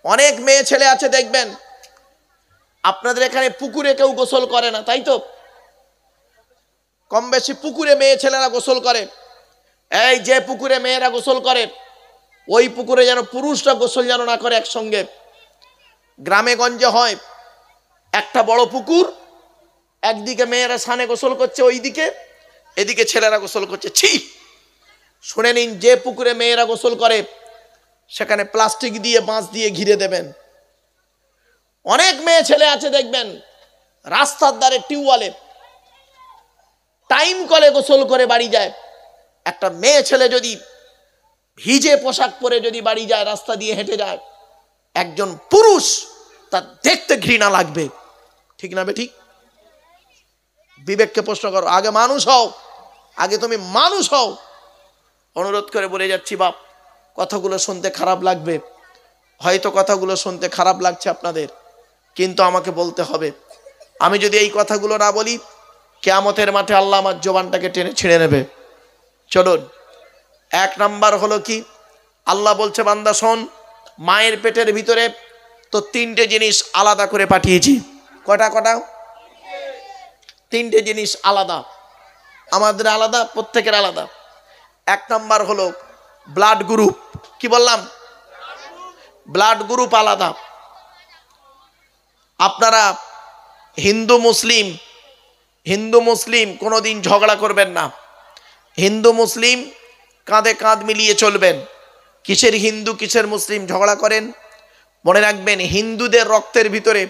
অনেক মেয়ে ছেলে আছে দেখবেন আপনাদের এখানে পুকুরে কেউ গোসল করে না, তাই তো? কম বেশি পুকুরে মেয়ে ছেলেরা গোসল করে। এই যে পুকুরে মেয়েরা গোসল করে ওই পুকুরে যেন পুরুষরা গোসল যেন না করে একসঙ্গে। গ্রামে গঞ্জে হয় একটা বড় পুকুর, একদিকে মেয়েরা স্নানে গোসল করছে, ওইদিকে এদিকে ছেলেরা গোসল করছে। ছি! শুনে নিন, যে পুকুরে মেয়েরা গোসল করে সেখানে প্লাস্টিক দিয়ে বাঁশ দিয়ে ঘিরে দেবেন। অনেক মেয়ে ছেলে আছে দেখবেন রাস্তার ধারে টিউবওয়েলে টাইম কলে গোসল করে বাড়ি যায়। একটা মেয়ে ছেলে যদি ভিজে পোশাক পরে যদি বাড়ি যায়, রাস্তা দিয়ে হেঁটে যায়, একজন পুরুষ তার দেখতে ঘৃণা লাগবে, ঠিক না? ঠিক? বিবেককে প্রশ্ন করো, আগে মানুষ হও, আগে তুমি মানুষ হও। অনুরোধ করে বলে যাচ্ছি বাপ, কথাগুলো শুনতে খারাপ লাগবে, হয়তো কথাগুলো শুনতে খারাপ লাগছে আপনাদের, কিন্তু আমাকে বলতে হবে। আমি যদি এই কথাগুলো না বলি, কিয়ামতের মাঠে আল্লাহ আমার জবানটাকে টেনে ছিঁড়ে নেবে। চলুন, এক নাম্বার হলো কি, আল্লাহ বলছে বান্দা শোন, মায়ের পেটের ভিতরে তো তিনটে জিনিস আলাদা করে পাঠিয়েছি। কটা? তিনটে জিনিস আলাদা, আমাদের আলাদা, প্রত্যেকের আলাদা। এক নাম্বার হলো ব্লাড গ্রুপ। কি বললাম? ব্লাড গ্রুপ আলাদা। আপনারা হিন্দু মুসলিম কোনোদিন ঝগড়া করবেন না। হিন্দু মুসলিম কাঁধে কাঁধ মিলিয়ে চলবেন। কিসের হিন্দু কিসের মুসলিম ঝগড়া করেন? মনে রাখবেন, হিন্দুদের রক্তের ভিতরে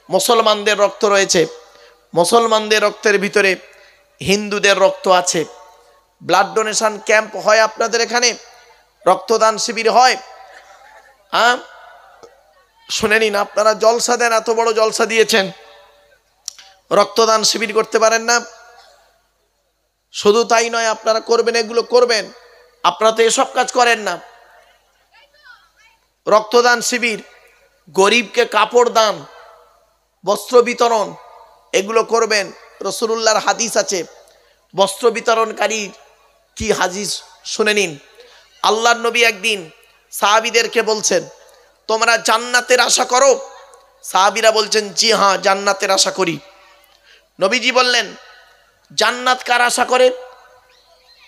মুসলমানদের রক্ত রয়েছে, মুসলমানদের রক্তের ভিতরে হিন্দুদের রক্ত আছে। ব্লাড ডোনেশন ক্যাম্প হয় আপনাদের এখানে, রক্তদান শিবির হয়। শুনে নিন, আপনারা জলসা দেন, এত বড় জলসা দিয়েছেন, রক্তদান শিবির করতে পারেন না? শুধু তাই নয়, আপনারা করবেন, এগুলো করবেন। আপনারা তো এসব কাজ করেন না। রক্তদান শিবির, গরিবকে কাপড় দান, বস্ত্র বিতরণ, এগুলো করবেন। রাসূলুল্লাহর হাদিস আছে, বস্ত্র বিতরণকারী কি হাদিস শুনে নিন। আল্লাহর নবী একদিন সাহাবীদেরকে বলছেন, তোমরা জান্নাতের আশা করো? সাহাবীরা বলছেন, জি হ্যাঁ, জান্নাতের আশা করি। নবীজি বললেন, জান্নাত কার আশা করে?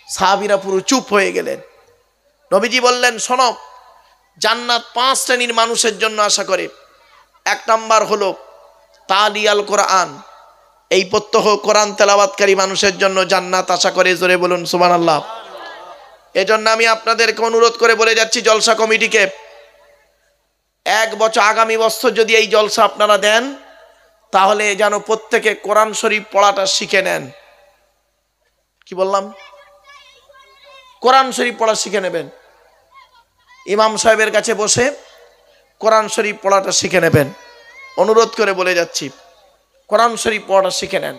সাহাবীরা পুরো চুপ হয়ে গেলেন। নবীজি বললেন, শোনো, জান্নাত 5 শ্রেণীর মানুষের জন্য আশা করে। এক নাম্বার হলো তালিয়াল কোরআন, এই প্রত্যহ কোরআন তেলাওয়াতকারী মানুষের জন্য জান্নাত আশা করে। জোরে বলুন সুবহানাল্লাহ। এজন্য আমি আপনাদেরকে অনুরোধ করে বলে যাচ্ছি, জলসা কমিটিকে, এক বছর, আগামী বছর যদি এই জলসা আপনারা দেন, তাহলে যেন প্রত্যেকে কোরআন শরীফ পড়াটা শিখে নেন। কি বললাম? কোরআন শরীফ পড়া শিখে নেবেন। ইমাম সাহেবের কাছে বসে কোরআন শরীফ পড়াটা শিখে নেবেন। অনুরোধ করে বলে যাচ্ছি, কোরআন শরীফ পড়াটা শিখে নেন।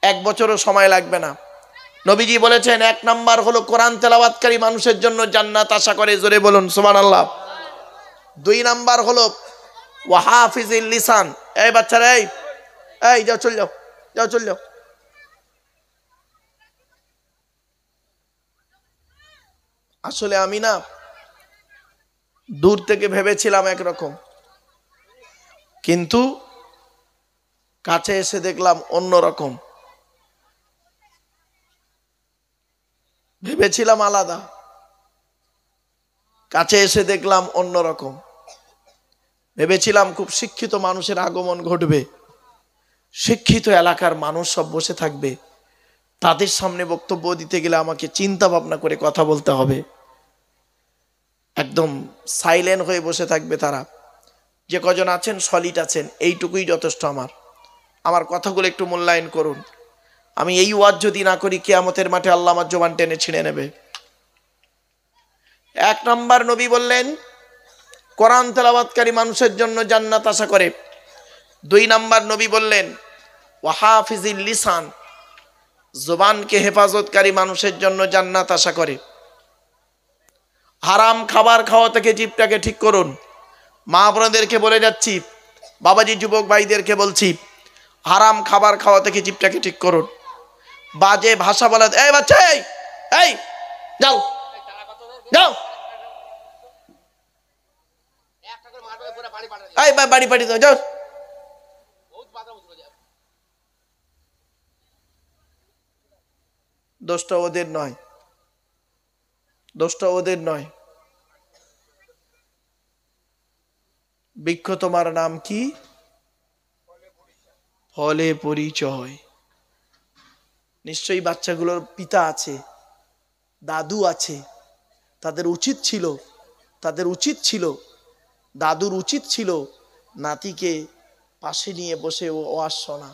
1 বছরও সময় লাগবে না। নবীজি বলেছেন, 1 নাম্বার হলো কোরআন তেলাওয়াতকারী মানুষের জন্য জান্নাত আশা করে। জোরে বলুন সুবহানাল্লাহ। 2 নাম্বার হলো ওয়াহাফিজিল লিসান। এই বাচ্চারা, এই যাও, চল যাও। আসলে আমি না দূর থেকে ভেবেছিলাম একরকম, কিন্তু কাছে এসে দেখলাম অন্যরকম। ভেবেছিলাম আলাদা, কাছে এসে দেখলাম অন্যরকম। ভেবেছিলাম খুব শিক্ষিত মানুষের আগমন ঘটবে, শিক্ষিত এলাকার মানুষ সব বসে থাকবে, তাদের সামনে বক্তব্য দিতে গেলে আমাকে চিন্তা ভাবনা করে কথা বলতে হবে। একদম সাইলেন্ট হয়ে বসে থাকবে তারা। যে কজন আছেন সলিড আছেন, এইটুকুই যথেষ্ট। আমার কথাগুলো একটু মূল্যায়ন করুন। আমি এই ওয়াজ যদি না করি, কিয়ামতের মাঠে আল্লাহ আমার জবান টেনে ছিঁড়ে নেবে। 1 নাম্বার নবী বললেন, কোরআন তেলাওয়াতকারী মানুষের জন্য জান্নাত আশা করে। 2 নাম্বার নবী বললেন, ওয়াহাফিজিল লিসান, জবানকে হেফাজতকারী মানুষের জন্য জান্নাত আশা করে। হারাম খাবার খাওয়া থেকে জিভটাকে ঠিক করুন। মা বোনদেরকে বলে যাচ্ছি, বাবাজি যুবক ভাইদেরকে বলছি, হারাম খাবার খাওয়া থেকে জিভটাকে ঠিক করুন। বাজে ভাষা বলা, এই বাচ্চা, এই যাও, এই বাড়ি পাঠিয়ে দাও, যাও। দোষটা ওদের নয়, দোষটা ওদের নয়। বৃক্ষ তোমার নাম কি? ফলে পরিচয়। নিশ্চয়ই বাচ্চাগুলোর পিতা আছে, দাদু আছে, তাদের উচিত ছিল, দাদুর উচিত ছিল নাতিকে পাশে নিয়ে বসে ওয়াজ শোনা।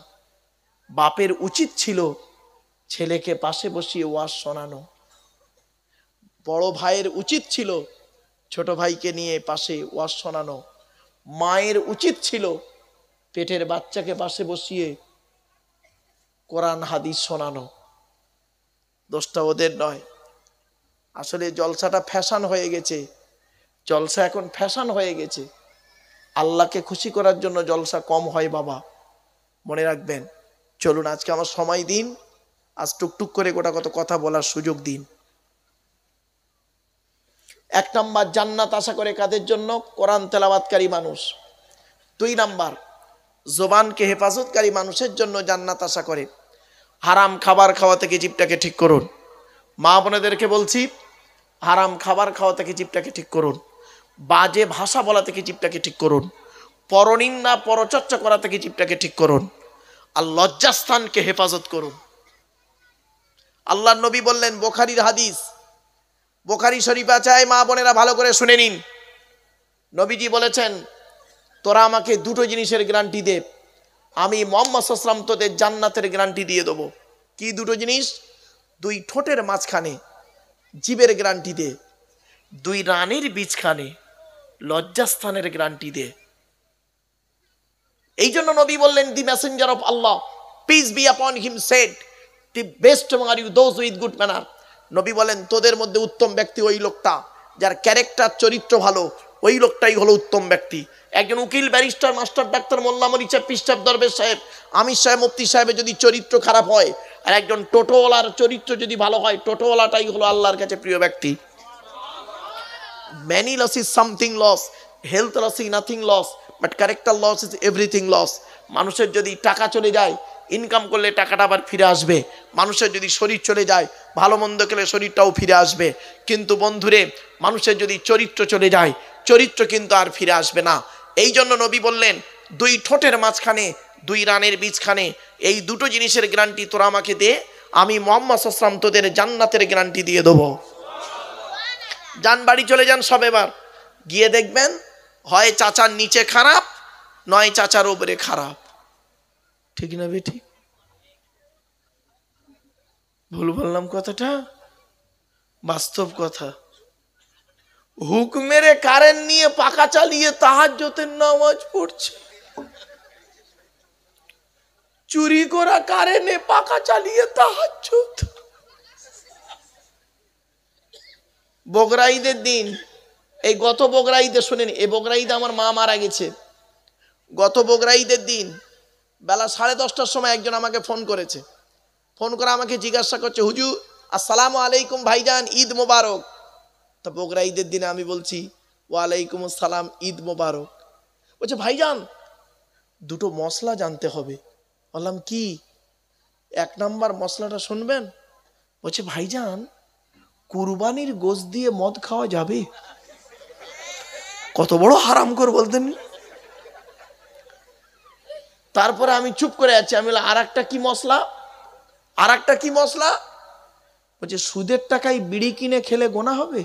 বাপের উচিত ছিল ছেলেকে পাশে বসিয়ে ওয়াজ শোনানো। বড় ভাইয়ের উচিত ছিল ছোট ভাইকে নিয়ে পাশে ওয়াজ শোনানো। মায়ের উচিত ছিল পেটের বাচ্চাকে পাশে বসিয়ে কোরআন হাদিস শোনানো। দোষটা ওদের নয়। আসলে জলসাটা ফ্যাশন হয়ে গেছে, জলসা এখন ফ্যাশন হয়ে গেছে। আল্লাহকে খুশি করার জন্য জলসা কম হয় বাবা, মনে রাখবেন। চলুন আজকে আমার সময় দিন, আজ টুকটুক করে গোটা কত কথা বলার সুযোগ দিন। 1 নাম্বার, জান্নাত আশা করে কাদের জন্য? কোরআন তেলাওয়াতকারী মানুষ। 2 নাম্বার, জবানকে হেফাজতকারী মানুষের জন্য জান্নাত আশা করে। হারাম খাবার খাওয়া থেকে জিভটাকে ঠিক করুন। মা বোনেদেরকে বলছি, হারাম খাবার খাওয়া থেকে জিভটাকে ঠিক করুন। বাজে ভাষা বলা থেকে জিভটাকে ঠিক করুন। পরনিন্দা পরচর্চা করা থেকে জিভটাকে ঠিক করুন। আর লজ্জাস্থানকে হেফাজত করুন। আল্লাহর নবী বললেন, বুখারীর হাদিস, বুখারী শরীফ আছে, মা বোনেরা ভালো করে শুনে নিন। নবীজি বলেছেন, তোরা আমাকে 2টো জিনিসের গ্যারান্টি দে, আমি মুহাম্মদ সাল্লাল্লাহু আলাইহি ওয়াসাল্লাম তোদের জান্নাতের গ্যারান্টি দিয়ে দেবো। কি 2টো জিনিস? 2 ঠোঁটের মাঝখানে জিভের গ্যারান্টি দে, 2 রানের বীজখানে লজ্জাস্থানের গ্যারান্টি দে। এই জন্য নবী বললেন, the messenger of Allah, peace be upon him, said, the best among you those with good manner। নবী বলেন, তোদের মধ্যে উত্তম ব্যক্তি ওই লোকটা যার ক্যারেক্টার, চরিত্র ভালো, ওই লোকটাই হলো উত্তম ব্যক্তি। একজন উকিল, ব্যারিস্টার, মাস্টার, ডাক্তার, মোল্লা, মরিচা, পিস্টাব, দরবেশ সাহেব, আমির সাহেব, মুফতি সাহেবের যদি চরিত্র খারাপ হয়, আর একজন টোটোওয়ালার চরিত্র যদি ভালো হয়, টোটোওয়ালাটাই হলো আল্লাহর কাছে প্রিয় ব্যক্তি। Many loss is something loss, health loss is nothing loss, but character loss is everything loss। মানুষের যদি টাকা চলে যায়, ইনকাম করলে টাকাটা আবার ফিরে আসবে। মানুষের যদি শরীর চলে যায়, ভালো মন্দ খেলে শরীরটাও ফিরে আসবে। কিন্তু বন্ধুরে, মানুষের যদি চরিত্র চলে যায়, চরিত্র কিন্তু আর ফিরে আসবে না। এই জন্য নবী বললেন, 2 ঠোঁটের মাঝখানে 2 রানের বীজখানে, এই 2টো জিনিসের গ্যারান্টি তোরা আমাকে দে, আমি মুহাম্মদ সাল্লাল্লাহু আলাইহি ওয়াসাল্লাম তোদের জান্নাতের গ্যারান্টি দিয়ে দেবো। যান বাড়ি চলে যান সব, এবার গিয়ে দেখবেন হয় চাচার নিচে খারাপ, নয় চাচার উপরে খারাপ। ঠিক না বেটি? ভুল বললাম কথাটা? বাস্তব কথা। হুক মেরে কারেন্ট নিয়ে পাখা চালিয়ে তাহাজ্জুদের নামাজ পড়ছে, চুরি করা কারেন্টে পাখা চালিয়ে তাহাজ্জুদ। বকরা ঈদের দিন, এই গত বকরা ঈদে, শুনেন, এই বকরা ঈদে আমার মা মারা গেছে। গত বকরা ঈদের দিন বেলা 10:30টার সময় একজন আমাকে ফোন করেছে। ফোন করে আমাকে জিজ্ঞাসা করছে, হুজুর আসসালামু আলাইকুম ভাইজান, ঈদ মোবারক। তা বকরা ঈদের দিনে আমি বলছি, ওয়ালাইকুম আসসালাম, ঈদ মোবারক। বলছে, ভাইজান 2টো মশলা জানতে হবে। বললাম, কি? 1 নাম্বার মশলাটা শুনবেন। বলছে, ভাইজান কুরবানির গোশত দিয়ে মদ খাওয়া যাবে? কত বড় হারামখোর বলতেন। তারপরে আমি চুপ করে আছি। আমি বললাম, আর একটা কি মশলা? আর একটা কি মশলা? বলছে, সুদের টাকায় বিড়ি কিনে খেলে গোনা হবে।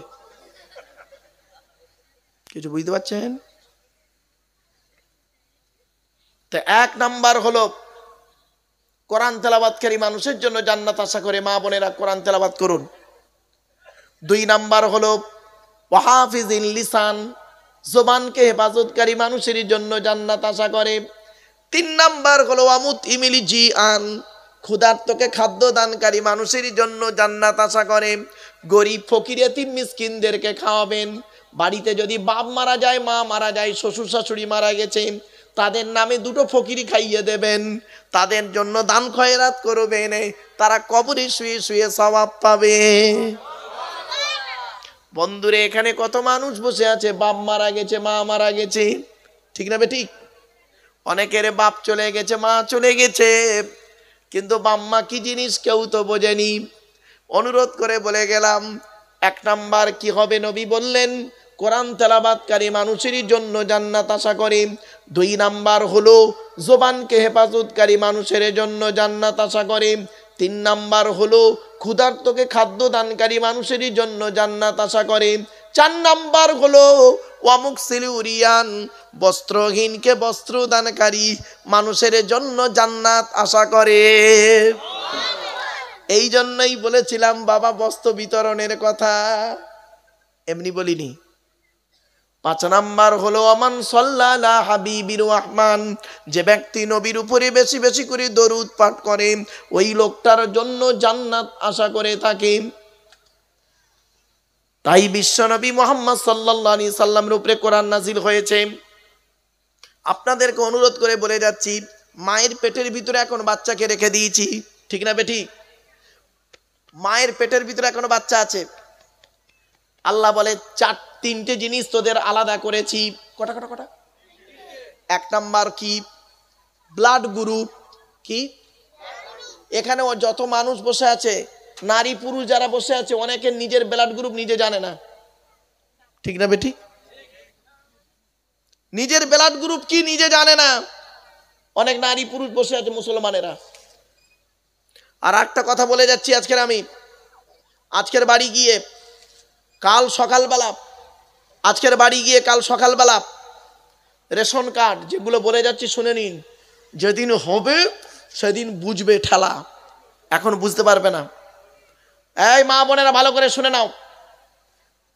কিছু বুঝতে পারছেন? তো 1 নাম্বার হলো কোরআন তেলাওয়াতকারী মানুষের জন্য জান্নাত আশা করে। মা বোনেরা কোরআন তেলাওয়াত করুন। 2 নাম্বার হলো ওয়াহাফিজিল লিসান, জবানকে হেফাজতকারী মানুষের জন্য জান্নাত আশা করে। 3 নাম্বার হলো আমুতইমিল জিআন, ক্ষুধার্তকে খাদ্য দানকারী মানুষের জন্য জান্নাত আশা করে। গরিব ফকির এতিম মিসকিনদেরকে খাওয়াবেন। বাড়িতে যদি বাপ মারা যায়, মা মারা যায়, শ্বশুর শাশুড়ি মারা গেছে, তাদের নামে 2টো ফকিরি খাইয়ে দেবেন, তাদের জন্য দান খয়রাত করবেন, তারা কবরে শুয়ে শুয়ে সওয়াব পাবে। বন্ধুরে এখানে কত মানুষ বসে আছে, বাপ মারা গেছে, মা মারা গেছে, ঠিক না বেঠিক? অনেকের বাপ চলে গেছে, মা চলে গেছে, কিন্তু বাপ মা কি জিনিস কেউ তো বোঝেনি। অনুরোধ করে বলে গেলাম, এক নাম্বার কি হবে? নবী বললেন কোরআন তেলাওয়াতকারী মানুষেরই জন্য জান্নাত আশা করে। দুই নাম্বার হলো জবানকে হেফাজতকারী মানুষের জন্য জান্নাত আশা করে। তিন নাম্বার হলো ক্ষুধার্তকে খাদ্য দানকারী মানুষেরই জন্য জান্নাত আশা করে। চার নাম্বার হলো ওয়ামুকসিল উরিয়ান, বস্ত্রহীনকে বস্ত্র দানকারী মানুষের জন্য জান্নাত আশা করে। এই জন্যই বলেছিলাম বাবা বস্ত্র বিতরণের কথা, এমনি বলিনি। পাঁচ নাম্বার হলো আমান সাল্লাল্লাহ হাবিবির রহমান, যে ব্যক্তি নবীর উপরে বেশি বেশি করে দরুদ পাঠ করে ওই লোকটার জন্য জান্নাত আশা করে থাকে। তাই বিশ্বনবী মুহাম্মদ সাল্লাল্লাহু আলাইহি সাল্লামের উপরে কোরআন নাজিল হয়েছে। আপনাদেরকে অনুরোধ করে বলে যাচ্ছি, মায়ের পেটের ভিতরে এখন বাচ্চাকে রেখে দিয়েছি, ঠিক না বেঠিক? মায়ের পেটের ভিতরে এখনো বাচ্চা আছে। আল্লাহ বলে তিনটে জিনিস তোদের আলাদা করেছি। কটা কটা কটা? এক নাম্বার কি? Blood group. কি? এখানে যত মানুষ বসে আছে, নারী পুরুষ যারা বসে আছে, অনেকের নিজের ব্লাড গ্রুপ নিজে জানে না, ঠিক না বেঠিক? নিজের ব্লাড গ্রুপ কি নিজে জানে না অনেক নারী পুরুষ বসে আছে মুসলমানেরা। আর একটা কথা বলে যাচ্ছি, আজকের বাড়ি গিয়ে কাল সকালবেলা রেশন কার্ড যেগুলো বলে যাচ্ছি শুনে নিন। যেদিন হবে সেদিন বুঝবে ঠেলা, এখন বুঝতে পারবে না। এই মা বোনেরা ভালো করে শুনে নাও,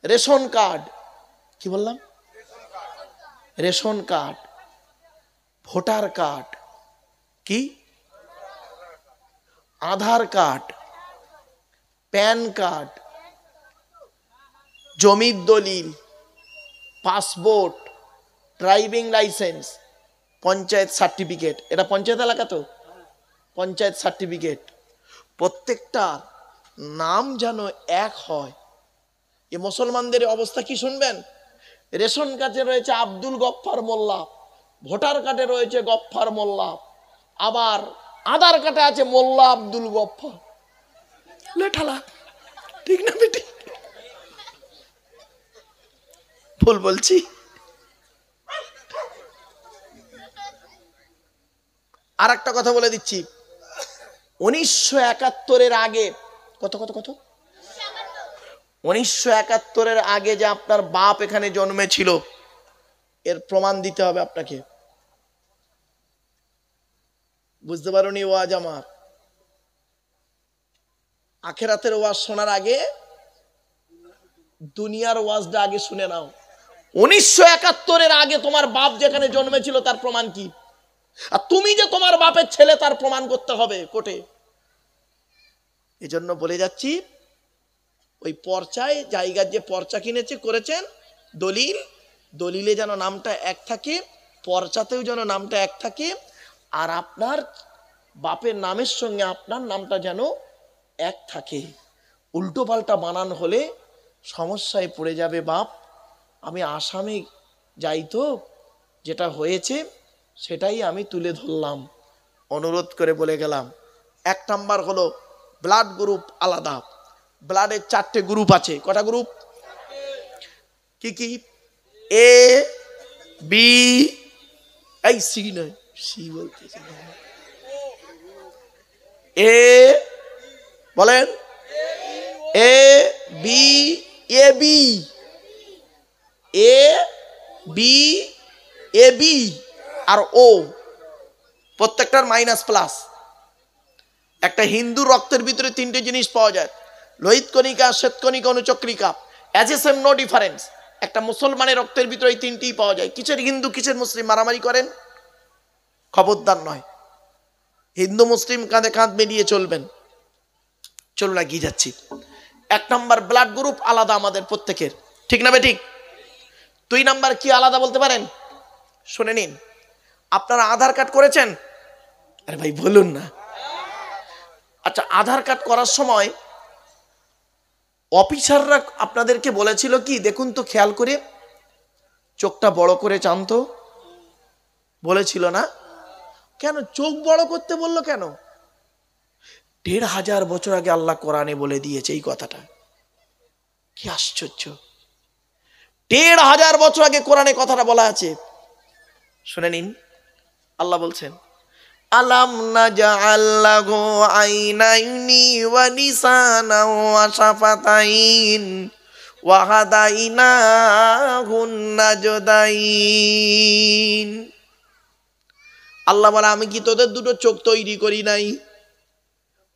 রেশন কার্ড, কি বললাম? রেশন কার্ড, ভোটার কার্ড, কি আধার কার্ড, প্যান কার্ড, জমির দলিল, passport, driving licence, panchayat certificate, এটা পঞ্চায়েত এলাকা তো, পঞ্চায়েত সার্টিফিকেট, প্রত্যেকটা নাম যেন এক হয়। এই মুসলমানদের অবস্থা কি শুনবেন? রেশন কার্ডে রয়েছে আব্দুল গফফার মোল্লা, ভোটার কার্ডে রয়েছে গফফার মোল্লা, আবার আধার কার্ডে আছে মোল্লা আব্দুল গফফার। লেঠালা, ঠিক না বেটি? ভুল বলছি? আর একটা কথা বলে দিচ্ছি, 1971-এর আগে কত 1971-এর আগে যে আপনার বাপ এখানে জন্মেছিল, এর প্রমাণ দিতে হবে আপনাকে। বুঝতে পারোনি ওয়াজ আমার? আখেরাতের ওয়াজ শোনার আগে দুনিয়ার ওয়াজটা আগে শুনে নাও। 1971-এর আগে তোমার বাপ যেখানে জন্মেছিল তার প্রমাণ কি? আর তুমি যে তোমার বাপের ছেলে তার প্রমাণ করতে হবে কোর্টে। এজন্য বলে যাচ্ছি, ওই পর্চায় জায়গার যে পর্চা কিনেছে করেছেন দলিলে যেন নামটা এক থাকে, পর্চাতেও যেন নামটা এক থাকে, আর আপনার বাপের নামের সঙ্গে আপনার নামটা যেন এক থাকে। উল্টো পাল্টা বানান হলে সমস্যায় পড়ে যাবে বাপ। আমি আসামে যাই তো, যেটা হয়েছে সেটাই আমি তুলে ধরলাম, অনুরোধ করে বলে গেলাম। এক নাম্বার হলো ব্লাড গ্রুপ আলাদা। ব্লাডের 4টে গ্রুপ আছে। কটা গ্রুপ? কি কি? এ বি, এই সি নয়, সি বলতেছে, এ বলেন, A B, A B, A B, A B আর ও, প্রত্যেকটার মাইনাস প্লাস। একটা হিন্দু রক্তের ভিতরে 3টে জিনিস পাওয়া যায়, লোহিত কণিকা, শ্বেতকণিকা, অনুচক্রিকা, as a same no difference. একটা মুসলমানের রক্তের ভিতরে এই 3টিই পাওয়া যায়। কিসের হিন্দু কিসের মুসলিম মারামারি করেন? খবরদার নয়। হিন্দু মুসলিম কাঁধে কাঁধ মিলিয়ে চলবেন। চলুন এগিয়ে যাচ্ছি। 1 নাম্বার ব্লাড গ্রুপ আলাদা আমাদের প্রত্যেকের, ঠিক না বেঠিক? 2 নাম্বার কি আলাদা বলতে পারেন? শুনে নিন, আপনারা আধার কার্ড করেছেন? আরে ভাই বলুন না। আচ্ছা, আধার কার্ড করার সময় অফিসাররা আপনাদেরকে বলেছিল কি, দেখুন তো খেয়াল করে চোখটা বড় করে চান তো, বলেছিল না? কেন চোখ বড় করতে বললো কেন? ১,৫০০ বছর আগে আল্লাহ কোরআনে বলে দিয়েছে এই কথাটা। কি আশ্চর্য! ১,৫০০ বছর আগে কোরআনে কথাটা বলা আছে। শুনে নিন, আল্লাহ বলছেন, আলাম নাজআল লাহু আইনাইনি ওয়া লিসানান ওয়া শাফাতাইন ওয়া হাদাইনাহুন নাজদাইন। আল্লাহ বলে, আমি কি তোদের দুটো চোখ তৈরি করি নাই?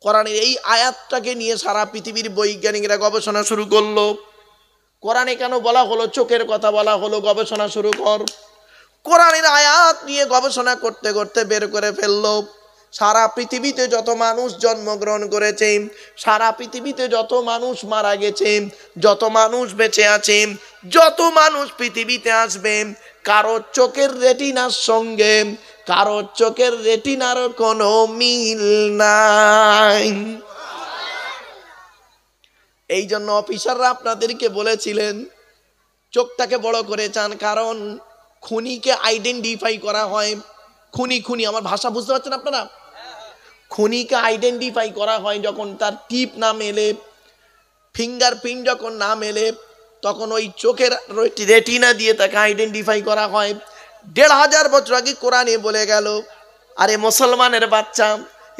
কোরআনের এই আয়াতটাকে নিয়ে সারা পৃথিবীর বৈজ্ঞানিকরা গবেষণা শুরু করলো। কোরআনে কেন বলা হলো চোখের কথা বলা হলো, গবেষণা শুরু কর। কোরআনের আয়াত নিয়ে গবেষণা করতে করতে বের করে ফেললো সারা পৃথিবীতে যত মানুষ জন্মগ্রহণ করেছে, সারা পৃথিবীতে যত মানুষ মারা গেছে, যত মানুষ বেঁচে আছে, যত মানুষ পৃথিবীতে আসবে, কারো চোখের রেটিনার সঙ্গে কারো চোখের রেটিনার কোনো মিল নাই। এই জন্য অফিসাররা আপনাদেরকে বলেছিলেন চোখটাকে বড় করে চান, কারণ খুনিকে আইডেন্টিফাই করা হয়। খুনি আমার ভাষা বুঝতে পারছেন আপনারা? খুনিকে আইডেন্টিফাই করা হয় যখন তার টিপ না মেলে, ফিঙ্গারপ্রিন্ট যখন না মেলে, তখন ওই চোখের রেটিনা দিয়ে তাকে আইডেন্টিফাই করা হয়। ১,৫০০ বছর আগে কোরআনে বলে গেল। আরে মুসলমানের বাচ্চা,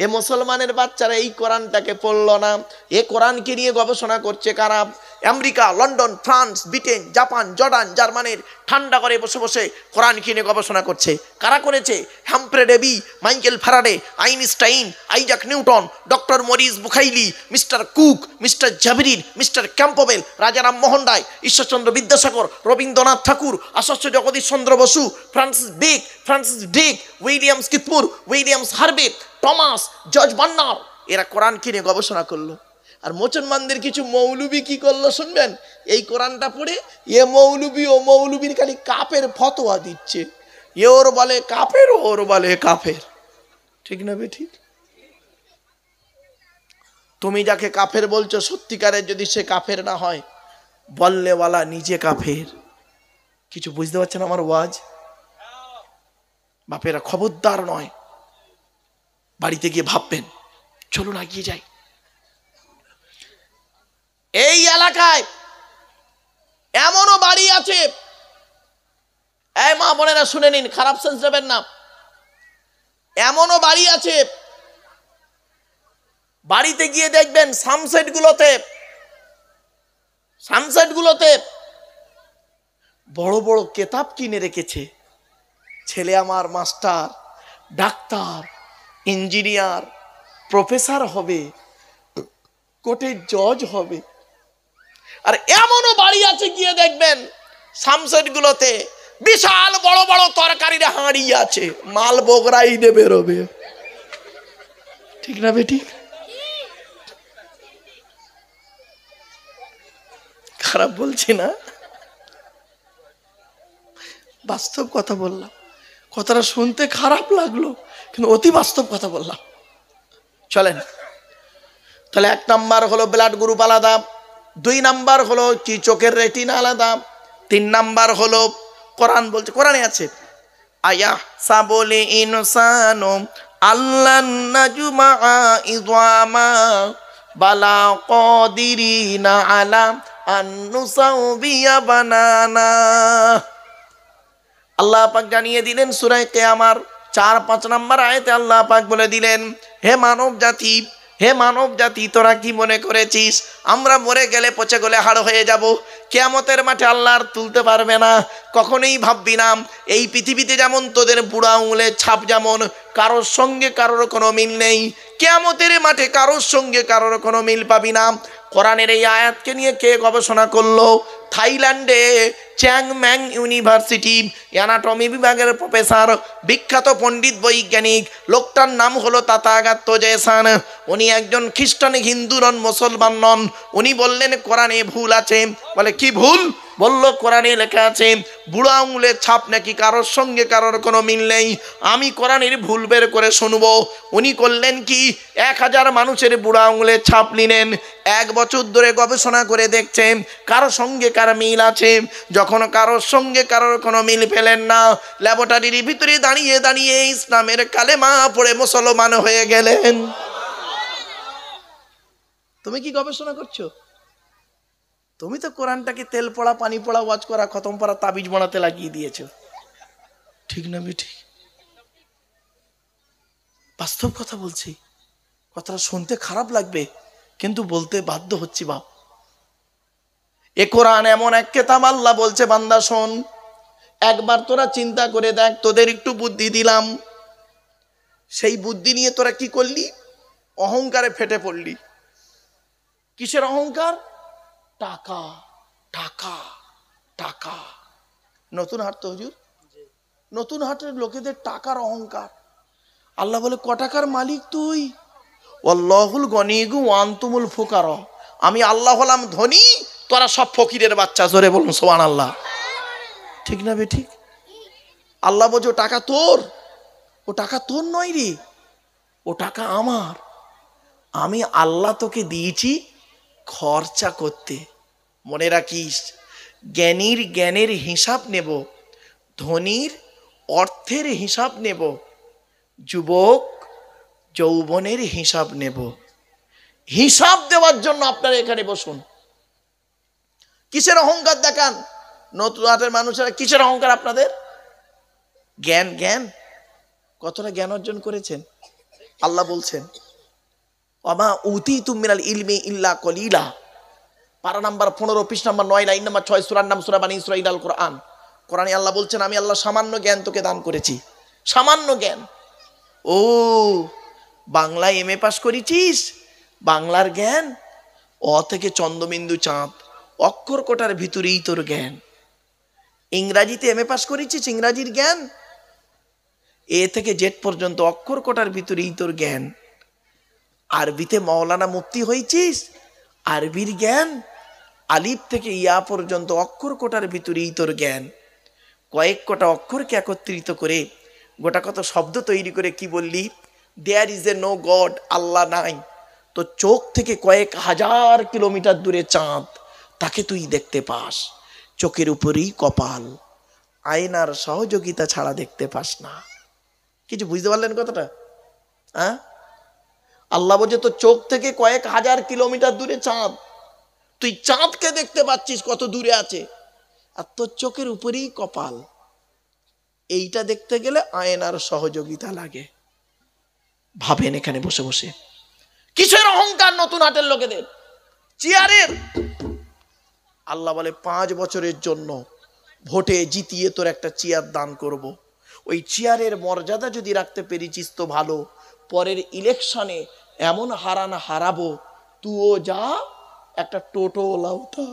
এ মুসলমানের বাচ্চারা এই কোরআনটাকে পড়লো না। এ কোরআনকে নিয়ে গবেষণা করছে কারা? America, London, France, Britain, Japan, Jordan, জার্মানির ঠান্ডা করে বসে বসে কোরআনকে নিয়ে গবেষণা করছে। কারা করেছে? Humphry Davy, Michael Faraday, Einstein, Isaac Newton, doctor Maurice Bucaille, mister Cook, mister জাভরিন, mister Campbell, Rajaram Mohan Roy, Ishwarchandra Vidyasagar, Rabindranath Tagore, Acharya Jagadish Chandra Bose, Francis Drake, William স্কিথমুর, Williams Harvey, Thomas, George Bernard, এরা কোরআনকে নিয়ে গবেষণা করলো। আর মুসলমানদের কিছু মৌলবি কি করলো শুনবেন? এই কোরআনটা পড়ে এ মৌলবি ও মৌলবির খালি কাফের ফতোয়া দিচ্ছে। এ ওর বলে কাফের, ওর বলে কাফের। ঠিক না বে ঠিক? তুমি যাকে কাফের বলছো সত্যিকারের যদি সে কাফের না হয়, বললেওয়ালা নিজে কাফের। কিছু বুঝতে পারছেন আমার ওয়াজ? বাপেরা খবরদার নয়, বাড়িতে গিয়ে ভাববেন। চলুন এগিয়ে যাই। এই এলাকায় এমনও বাড়ি আছে, এই মা বোনেরা শুনে নিন, খারাপ সেন্স দেবেন না। এমনও বাড়ি আছে, বাড়িতে গিয়ে দেখবেন সানসেট গুলোতে বড় বড় কেতাব কিনে রেখেছে। ছেলে আমার মাস্টার, ডাক্তার, ইঞ্জিনিয়ার, প্রফেসর হবে, কোর্টের জজ হবে। আর এমনও বাড়ি আছে গিয়ে দেখবেন সানসেট গুলোতে বিশাল বড় বড় তরকারির হাঁড়ি আছে, মাল বগরাই দিয়ে বেরোবে। ঠিক না বেটি? খারাপ বলছি না, বাস্তব কথা বললাম। কথাটা শুনতে খারাপ লাগলো, কিন্তু অতি বাস্তব কথা বললাম। চলেন তাহলে, ১ নাম্বার হলো ব্লাড গ্রুপ আলাদা, ২ নাম্বার হলো কি চোখের রেটিনা আলাদা, ৩ নাম্বার হলো কোরআন বলছে, কোরআনে আছে আয়া সাবলে ইনসানু আল্লান নাজমা ইযামা বালা কাদিরিনা আলা আন নুসাউবিয়া বানানা। আল্লাহ পাক জানিয়ে দিলেন সূরা কিয়ামার ৪-৫ নাম্বার আয়াতে আল্লাহ পাক বলে দিলেন, হে মানব জাতি তোরা কি মনে করেছিস আমরা মরে গেলে পচে গলে হাড় হয়ে যাব, কিয়ামতের মাঠে আল্লাহ আর তুলতে পারবে না? কখনোই ভাববি না। এই পৃথিবীতে যেমন তোদের বুড়া আঙুলের ছাপ যেমন কারোর সঙ্গে কারোর কোনো মিল নেই, কিয়ামতের মাঠে কারোর সঙ্গে কারোর কোনো মিল পাবি না। কোরআনের এই আয়াতকে নিয়ে কে গবেষণা করলো? থাইল্যান্ডে চ্যাংম্যাং ইউনিভার্সিটি অ্যানাটমি বিভাগের প্রফেসর, বিখ্যাত পণ্ডিত বৈজ্ঞানিক, লোকটার নাম হলো তাথাগত জেসান। উনি একজন খ্রিস্টান, হিন্দু নন, মুসলমান নন। উনি বললেন কোরআনে ভুল আছে। বলে কি ভুল? বলল কোরআনে লেখা আছে বুড়ো আঙুলের ছাপ নাকি কারোর সঙ্গে কারোর কোনো মিল নেই। আমি কোরআনের ভুল বের করে শুনবো। উনি করলেন কি, 1000 মানুষের বুড়ো আঙুলের ছাপ নিলেন, 1 বছর ধরে গবেষণা করে দেখছেন কারোর সঙ্গে কার মিল আছে। যখন কারোর সঙ্গে কারোর কোনো মিল পেলেন না, ল্যাবরেটরির ভিতরে দাঁড়িয়ে দাঁড়িয়ে ইসলামের কালেমা পড়ে মুসলমান হয়ে গেলেন। তুমি কি গবেষণা করছো? তুমি তো কোরআনটাকে তেল পড়া, পানি পড়া, ওয়াজ করা, খতম পড়া, তাবিজ বানাতে লাগিয়ে দিয়েছো। ঠিক না বেঠিক? বাস্তব কথা বলছি, কথাটা শুনতে খারাপ লাগবে কিন্তু বলতে বাধ্য হচ্ছি। বাপ, এ কোরআন এমন এক কেতাব, আল্লাহ বলছে বান্দা শোন, একবার তোরা চিন্তা করে দেখ, তোদের একটু বুদ্ধি দিলাম, সেই বুদ্ধি নিয়ে তোরা কি করলি? অহংকারে ফেটে পড়লি। কিসের অহংকার? টাকা, টাকা, টাকা। নতুন হাট তো হুজুর, নতুন হাটের লোকেদের টাকার অহংকার। আল্লাহ বলে ক টাকার মালিক তুই? আল্লাহুল গনিগু ওয়ান্তুমুল ফুকারা। আমি আল্লাহ হলাম ধনী, তোরা সব ফকিরের বাচ্চা। জোরে বলুন সুবহানাল্লাহ। ঠিক না বে ঠিক? আল্লাহ বলছে ও টাকা তোর, ও টাকা তোর নয় রে, ও টাকা আমার। আমি আল্লাহ তোকে দিয়েছি খরচা করতে। মনে রাখিস, জ্ঞানীর জ্ঞানের হিসাব নেব, ধনীর অর্থের হিসাব নেব, যুবক যৌবনের হিসাব নেব। হিসাব দেওয়ার জন্য আপনারা এখানে বসুন। কিসের অহংকার দেখান নতুন হাটের মানুষেরা? কিসের অহংকার আপনাদের? জ্ঞান, জ্ঞান। কতটা জ্ঞান অর্জন করেছেন? আল্লাহ বলছেন ওয়ামা উতীতুম মিনাল ইলমি ইল্লা কলিলা। পারা নাম্বার 15, পৃষ্ঠা নাম্বার 9, লাইন নাম্বার 6, সূরার নাম সূরা বানী ইসরাঈল আল কোরআন। কোরআনে আল্লাহ বলছেন আমি আল্লাহ সামান্য জ্ঞান তোকে দান করেছি। সামান্য জ্ঞান। ও বাংলায় এমএ পাস করেছিস, বাংলার জ্ঞান? অ থেকে চন্দ্রবিন্দু চাঁদ, অক্ষর কোটার ভিতরেই তোর জ্ঞান। ইংরাজিতে এমএ পাস করেছিস, ইংরাজির জ্ঞান? এ থেকে জেড পর্যন্ত অক্ষর কোটার ভিতরেই তোর জ্ঞান। আরবিতে মাওলানা মুফতি হয়েছিস, আরবির জ্ঞান? আলিফ থেকে ইয়া পর্যন্ত অক্ষর কোটার ভিতরেই তোর জ্ঞান। কয়েক কটা অক্ষরকে একত্রিত করে গোটা কত শব্দ তৈরি করে কি বললি? There is a no God, আল্লাহ নাই। তো চোখ থেকে কয়েক হাজার কিলোমিটার দূরে চাঁদ, তাকে তুই দেখতে পাস। চোখের উপরেই কপাল, আয়নার সহযোগিতা ছাড়া দেখতে পাস না। কিছু বুঝতে পারলেন কথাটা? হ্যাঁ, আল্লাহ বলছে তো চোখ থেকে কয়েক হাজার কিলোমিটার দূরে চাঁদ, তুই চাঁদকে দেখতে পাচ্ছিস কত দূরে আছে, আর তোর চোখের উপরেই কপাল। এইটা দেখতে গেলে আয়নার সহযোগিতা লাগে। ভাবেন এখানে বসে বসে কিসের অহংকার নতুন হাটের লোকেদের? চেয়ারের। আল্লাহ বলে 5 বছরের জন্য ভোটে জিতিয়ে তোর একটা চেয়ার দান করব। ওই চেয়ারের মর্যাদা যদি রাখতে পেরেছিস তো ভালো, পরের ইলেকশনে এমন হারাবো তুইও যা একটা টোটো ওলাওতা।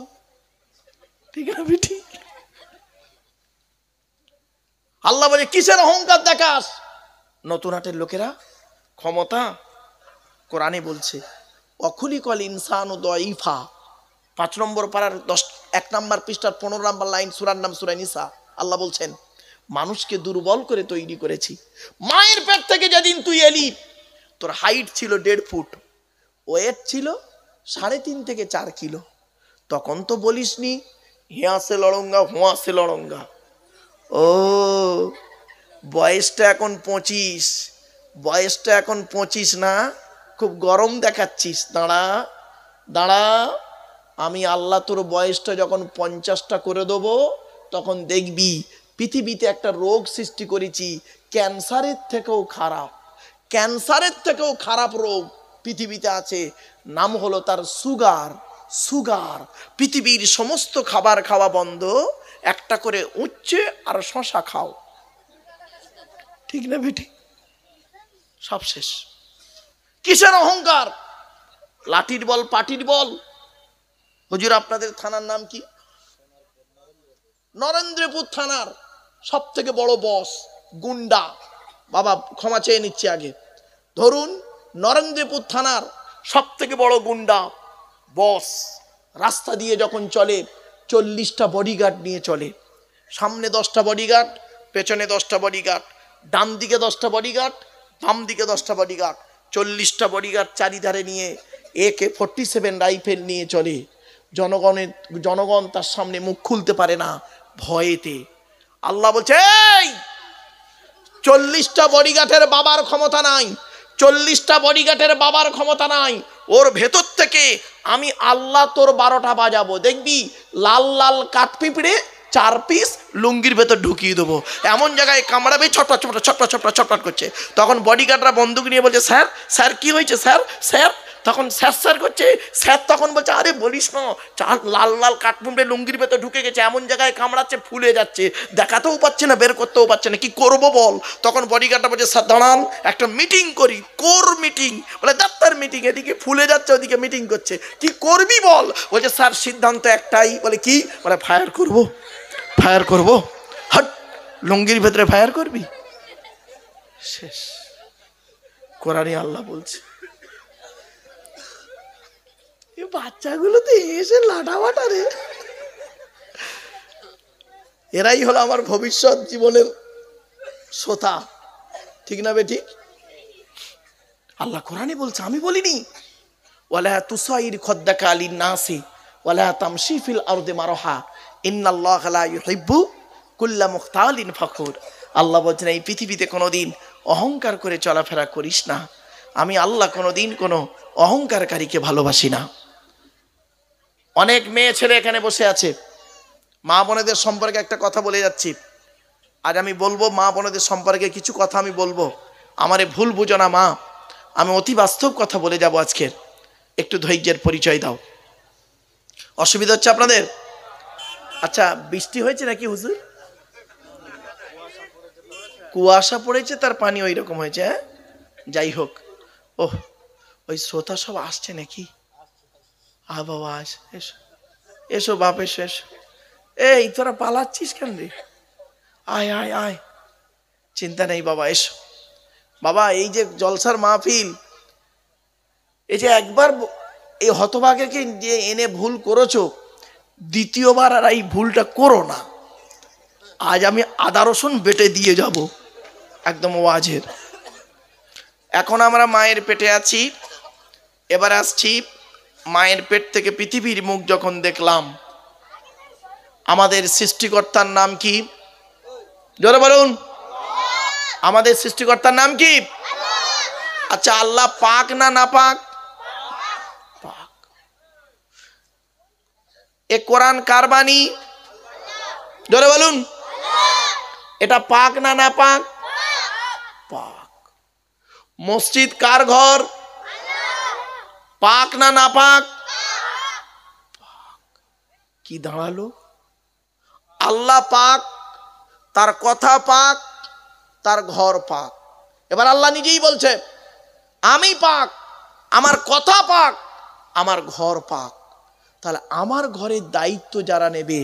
ঠিক আছে ঠিক? আল্লাহ বলে কিসের অহংকার দেখাস নতুন হাটের লোকেরা? ক্ষমতা। কোরআনে বলছে অখুলিকল ইনসানু দাইফা, 5 নম্বর পারার 1 নম্বর পৃষ্ঠার 15 নম্বর লাইন, সূরার নাম সূরা নিসা। আল্লাহ বলছেন মানুষকে দুর্বল করে তৈরি করেছি। মায়ের পেট থেকে যেদিন তুই এলি তোর হাইট ছিল 1.5 ফুট, ওয়েট ছিল 3.5 থেকে 4 কিলো। তখন তো বলিসনি হিয়া সে লড়ঙ্গা হুয়া সে লড়ঙ্গা। ও বয়সটা এখন 25, বয়সটা এখন 25 না, খুব গরম দেখাচ্ছিস। দাঁড়া দাঁড়া, আমি আল্লাহ তোর বয়সটা যখন 50টা করে দেবো তখন দেখবি পৃথিবীতে একটা রোগ সৃষ্টি করেছি ক্যান্সারের থেকেও খারাপ, ক্যান্সারের থেকেও খারাপ রোগ পৃথিবীতে আছে, নাম হলো তার সুগার। সুগার। পৃথিবীর সমস্ত খাবার খাওয়া বন্ধ, একটা করে উচ্ছে আর শশা খাও। ঠিক না বেটি? সব শেষ। কিসের অহংকার? লাঠির বল, পাটির বল। হুজুর আপনাদের থানার নাম কি? নরেন্দ্রপুর থানার সব থেকে বড় বস গুন্ডা। বাবা ক্ষমা চেয়ে নিচ্ছি আগে। ধরুন নরেন্দ্রপুর থানার সব থেকে বড় গুন্ডা বস রাস্তা দিয়ে যখন চলে 40টা বডিগার্ড নিয়ে চলে। সামনে 10টা বডিগার্ড, পেছনে 10টা বডিগার্ড, ডান দিকে 10টা বডিগার্ড, বাম দিকে 10টা বডিগার্ড, 40টা বডিগার্ড চারিধারে নিয়ে AK-47 রাইফেল নিয়ে চলে। জনগণ তার সামনে মুখ খুলতে পারে না ভয়েতে। আল্লাহ বলছে, এই 40টা বডিগার্ডের বাবার ক্ষমতা নাই, 40টা বডিগার্ডের বাবার ক্ষমতা নাই। ওর ভেতর থেকে আমি আল্লাহ তোর 12টা বাজাবো, দেখবি লাল লাল কাঠপিঁপড়ে 4 পিস লুঙ্গির ভেতর ঢুকিয়ে দেবো, এমন জায়গায় কামড়াবে ছটপট ছটপট ছটপট ছটপট ছটপট করছে। তখন বডিগার্ডরা বন্দুক নিয়ে বলছে, স্যার স্যার কি হয়েছে স্যার স্যার? তখন স্যার স্যার করছে। স্যার তখন বলছে, আরে বলিস না, লাল লাল কাঠপিঁপড়ে লুঙ্গির ভেতর ঢুকে গেছে, এমন জায়গায় কামড়াচ্ছে ফুলে যাচ্ছে, দেখাতেও পাচ্ছে না, বের করতেও পারছে না, কি করবো বল? তখন বডিগার্ডরা বলছে, স্যার দাঁড়ান, একটা মিটিং করি, কোর মিটিং। বলে ডাক্তার মিটিং, এদিকে ফুলে যাচ্ছে ওদিকে মিটিং করছে, কি করবি বল? বলছে, স্যার সিদ্ধান্ত একটাই। বলে কি? বলে ফায়ার করবো, ফায়ার করবো। হট, লুঙ্গির ভেতরে ফায়ার করবি? শেষ। কোরআনে আল্লাহ বলছে, এই বাচ্চাগুলো তো এসে লাটাবাটা রে, এরাই হলো আমার ভবিষ্যৎ জীবনের শ্রোতা, ঠিক না বেঠিক? আল্লাহ কোরআনে বলছে, আমি বলিনি? ওয়ালা তুসাইর খদ্দাকা আলিন নাসি ওয়ালা তামশি ফিল আরদি মারহা ইন্নাল্লাহা লা ইউহিব্বু কুল্লা মুখতালিন ফখুর। আল্লাহ বলছেন, এই পৃথিবীতে কোনোদিন অহংকার করে চলাফেরা করিস না, আমি আল্লাহ কোনোদিন কোনো অহংকারকারীকে ভালোবাসি না। অনেক মেয়ে ছেলে এখানে বসে আছে, মা বোনেদের সম্পর্কে একটা কথা বলে যাচ্ছি। আজ আমি বলবো মা বোনেদের সম্পর্কে কিছু কথা আমি বলবো, আমারে ভুল বুঝো না মা, আমি অতি বাস্তব কথা বলে যাব আজকের, একটু ধৈর্যের পরিচয় দাও। অসুবিধা হচ্ছে আপনাদের? আচ্ছা, বৃষ্টি হয়েছে নাকি হুজুর? কুয়াশা পড়েছে, তার পানি ওই রকম হয়েছে। হ্যাঁ, যাই হোক। ওহ, ওই শ্রোতা সব আসছে নাকি? বাবা আস, এসো এসো বাপ, এসো এসো। এই তোরা পালাচ্ছিস কেন রে? আয় আয় আয়, চিন্তা নেই বাবা, এসো। বাবা, এই যে জলসার মাহফিল, এই যে একবার এই হতভাগাকে যে এনে ভুল করেছো, দ্বিতীয়বার আর এই ভুলটা করো না। আজ আমি আদা রসুন বেটে দিয়ে যাব একদম ওয়াজের। এখন আমরা মায়ের পেটে আছি, এবার আসছি মায়ের পেট থেকে পৃথিবীর মুখ যখন দেখলাম, আমাদের সৃষ্টিকর্তার নাম কি? জোরে বলুন, আমাদের সৃষ্টিকর্তার নাম কি? আচ্ছা, আল্লাহ পাক না নাপাক? পাক। এ কোরআন কার বাণী? জোরে বলুন, এটা পাক না নাপাক? পাক। মসজিদ কার ঘর? পাক না নাপাক? পাক। কি দাঁড়ালো? আল্লাহ পাক, তার কথা পাক, তার ঘর পাক। এবার আল্লাহ নিজেই বলছে, আমি পাক, আমার কথা পাক, আমার ঘর পাক। তাহলে আমার ঘরের দায়িত্ব যারা নেবে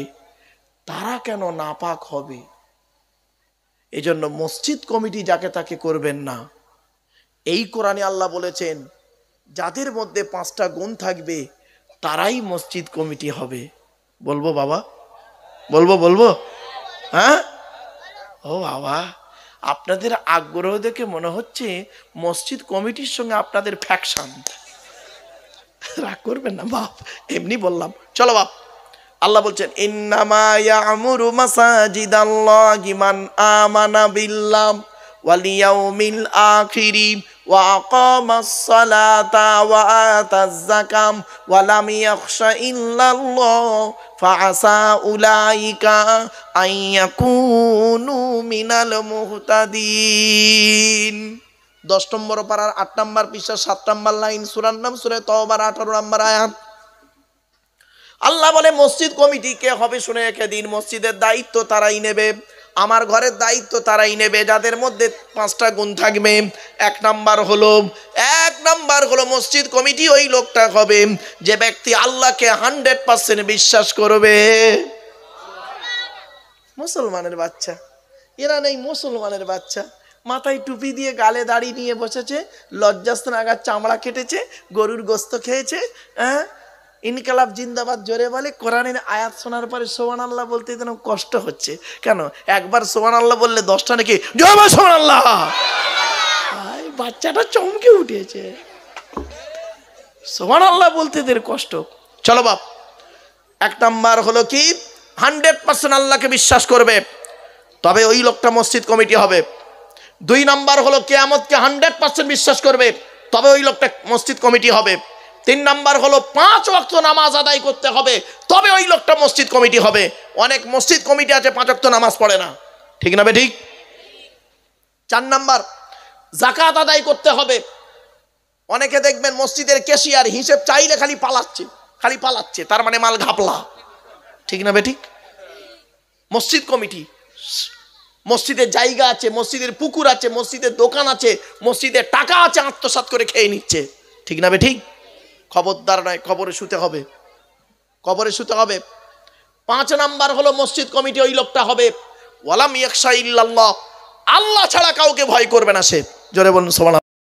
তারা কেন নাপাক হবে? এজন্য মসজিদ কমিটি যাকে তাকে করবেন না। এই কোরআনে আল্লাহ বলেছেন, যাদের মধ্যে 5টা গুণ থাকবে তারাই মসজিদ কমিটি হবে। বলবো বাবা, বলবো? হ্যাঁ, ও বাবা, আপনাদের আগ্রহ দেখে মনে হচ্ছে মসজিদ কমিটির সঙ্গে আপনাদের ফ্যাকশন। রাগ করবেন না বাপ, এমনি বললাম। চলো বাপ, আল্লাহ বলছেন, ইন্নামা ইয়ামুরু মাসাজিদাল্লাহি মান আমানা বিল্লাহ ওয়াল ইয়াউমিল আখিরি ওয়া আকামাস সালাতা ওয়া আতাজ যাকাম ওয়া লাম ইয়াখশা ইল্লাল্লাহ ফাআসা উলাইকা আইয়াকুনু মিনাল মুহতাদিন। 10 নম্বর পারার 8 নম্বর পৃষ্ঠা 7 নম্বর লাইন, সূরার নাম সূরা তাওবার 18 নম্বর আয়াত। আল্লাহ বলে, মসজিদ কমিটি কে হবে শুনে রেখে দিন। মসজিদের দায়িত্ব তারাই নেবে, আমার ঘরের দায়িত্ব তারাই নেবে যাদের মধ্যে 5টা গুণ থাকবে। 1 নাম্বার হলো মসজিদ কমিটি ওই লোকটা হবে যে ব্যক্তি আল্লাহকে 100% বিশ্বাস করবে। মুসলমানের বাচ্চা এরা নেই, মুসলমানের বাচ্চা মাথায় টুপি দিয়ে গালে দাড়ি নিয়ে বসেছে, লজ্জাস্থান আগার চামড়া কেটেছে, গরুর গোস্ত খেয়েছে, হ্যাঁ, ইনকালাব জিন্দাবাদ জোরে বলে, কোরআনের আয়াত শোনার পরে সুবহানাল্লাহ বলতে যেন কষ্ট হচ্ছে। কেন? একবার সুবহানাল্লাহ বললে 10টা নাকি জয় বল সুবহানাল্লাহ। বাচ্চাটা চমকে উঠেছে, সুবহানাল্লাহ বলতে এদের কষ্ট। চলো বাপ, 1 নাম্বার হলো কি 100% আল্লাহকে বিশ্বাস করবে, তবে ওই লোকটা মসজিদ কমিটি হবে। 2 নাম্বার হলো কিয়ামতকে 100% বিশ্বাস করবে, তবে ওই লোকটা মসজিদ কমিটি হবে। 3 নাম্বার হলো 5 ওয়াক্ত নামাজ আদায় করতে হবে, তবে ওই লোকটা মসজিদ কমিটি হবে। অনেক মসজিদ কমিটি আছে 5 ওয়াক্ত নামাজ পড়ে না, ঠিক না বেঠিক? 4 নাম্বার যাকাত আদায় করতে হবে। অনেকে দেখবেন মসজিদের ক্যাশিয়ার, হিসেব চাইলে খালি পালাচ্ছে, তার মানে মাল ঘাপলা, ঠিক না বেঠিক? মসজিদ কমিটি, মসজিদের জায়গা আছে, মসজিদের পুকুর আছে, মসজিদের দোকান আছে, মসজিদের টাকা আছে, আত্মসাৎ করে খেয়ে নিচ্ছে, ঠিক না বেঠিক? খবরদার নয়, কবরে শুতে হবে, কবরে শুতে হবে। 5 নাম্বার হলো মসজিদ কমিটি ওই লোকটা হবে ওয়ালাম ইয়াখশা ইল্লাল্লাহ, আল্লাহ ছাড়া কাউকে ভয় করবে না সে। জোরে বলুন সুবহানাল্লাহ।